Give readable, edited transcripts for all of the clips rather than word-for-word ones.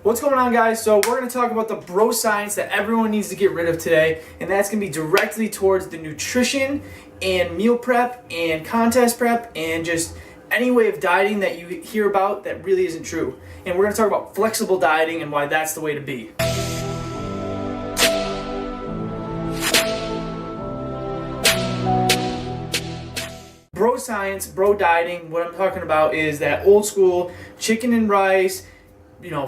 What's going on, guys? So we're going to talk about the bro science that everyone needs to get rid of today, and that's going to be directly towards the nutrition and meal prep and contest prep and just any way of dieting that you hear about that really isn't true. And we're going to talk about flexible dieting and why that's the way to be. Bro science, bro dieting, what I'm talking about is that old school chicken and rice,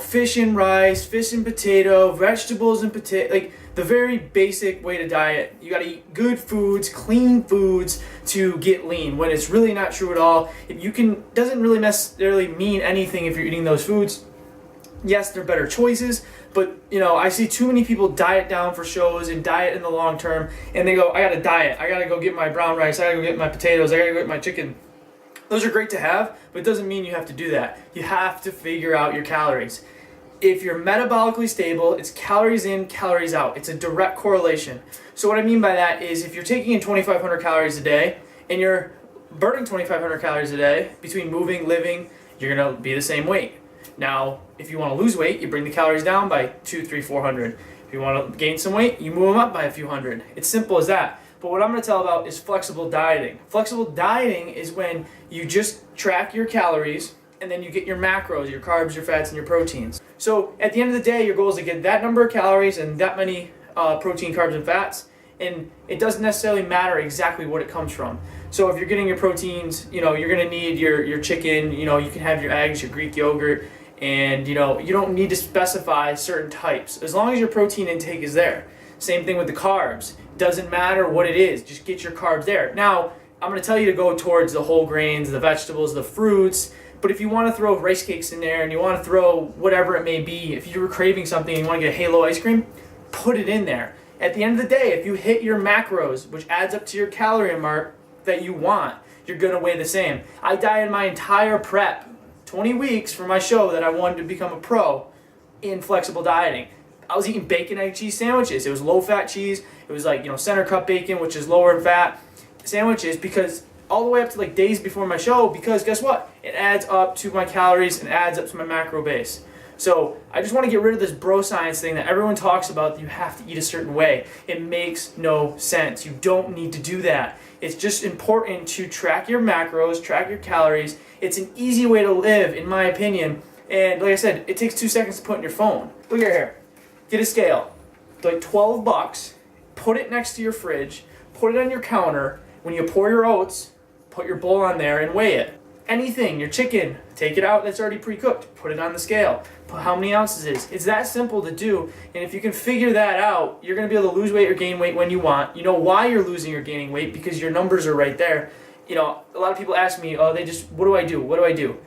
fish and rice, fish and potato, vegetables and potato, like the very basic way to diet. You got to eat good foods, clean foods to get lean, when it's really not true at all. Doesn't really necessarily mean anything if you're eating those foods. Yes, they're better choices, but I see too many people diet down for shows and diet in the long term, and they go, I gotta diet, I gotta go get my brown rice, I gotta go get my potatoes, I gotta go get my chicken. Those are great to have, but it doesn't mean you have to do that. You have to figure out your calories. If you're metabolically stable, it's calories in, calories out. It's a direct correlation. So what I mean by that is if you're taking in 2,500 calories a day and you're burning 2,500 calories a day between moving, living, you're gonna be the same weight. Now, if you want to lose weight, you bring the calories down by 200, 300, 400. If you want to gain some weight, you move them up by a few hundred. It's simple as that. But what I'm going to tell about is flexible dieting. Flexible dieting is when you just track your calories and then you get your macros, your carbs, your fats, and your proteins. So at the end of the day, your goal is to get that number of calories and that many protein, carbs, and fats. And it doesn't necessarily matter exactly what it comes from. So if you're getting your proteins, you're going to need your chicken, you can have your eggs, your Greek yogurt, and you don't need to specify certain types as long as your protein intake is there. Same thing with the carbs. Doesn't matter what it is, just get your carbs there. Now, I'm going to tell you to go towards the whole grains, the vegetables, the fruits, but if you want to throw rice cakes in there and you want to throw whatever it may be, if you were craving something and you want to get a Halo ice cream, put it in there. At the end of the day, if you hit your macros, which adds up to your calorie mark that you want, you're going to weigh the same. I dieted my entire prep, 20 weeks for my show that I wanted to become a pro in flexible dieting. I was eating bacon, egg, cheese sandwiches. It was low-fat cheese. It was like, center cut bacon, which is lower in fat sandwiches, because all the way up to like days before my show, because guess what? It adds up to my calories and adds up to my macro base. So I just want to get rid of this bro science thing that everyone talks about, that you have to eat a certain way. It makes no sense. You don't need to do that. It's just important to track your macros, track your calories. It's an easy way to live, in my opinion. And like I said, it takes 2 seconds to put in your phone. Look here. Get a scale. It's like $12. Put it next to your fridge. Put it on your counter. When you pour your oats, put your bowl on there and weigh it. Anything, your chicken, take it out that's already pre-cooked. Put it on the scale. Put how many ounces it is. It's that simple to do. And if you can figure that out, you're going to be able to lose weight or gain weight when you want. You know why you're losing or gaining weight, because your numbers are right there. A lot of people ask me, what do I do? What do I do?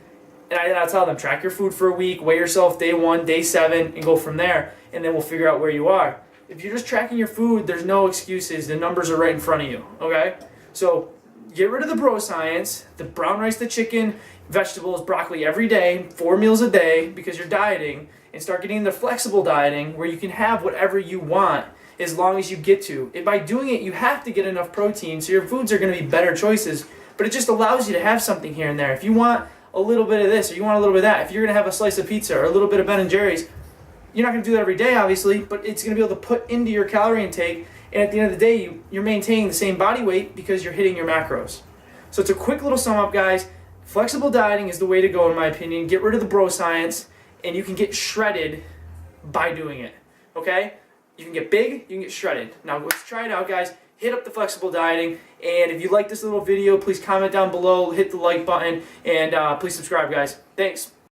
And I'll tell them, track your food for a week, weigh yourself day 1, day 7, and go from there. And then we'll figure out where you are. If you're just tracking your food, there's no excuses. The numbers are right in front of you, okay? So get rid of the bro science, the brown rice, the chicken, vegetables, broccoli every day, 4 meals a day because you're dieting, and start getting the flexible dieting where you can have whatever you want as long as you get to. And by doing it, you have to get enough protein, so your foods are going to be better choices, but it just allows you to have something here and there. If you want a little bit of this or you want a little bit of that, if you're going to have a slice of pizza or a little bit of Ben & Jerry's, you're not going to do that every day, obviously, but it's going to be able to put into your calorie intake, and at the end of the day, you're maintaining the same body weight because you're hitting your macros. So it's a quick little sum up, guys. Flexible dieting is the way to go, in my opinion. Get rid of the bro science, and you can get shredded by doing it, okay? You can get big, you can get shredded. Now, let's try it out, guys. Hit up the flexible dieting, and if you like this little video, please comment down below, hit the like button, and please subscribe, guys. Thanks.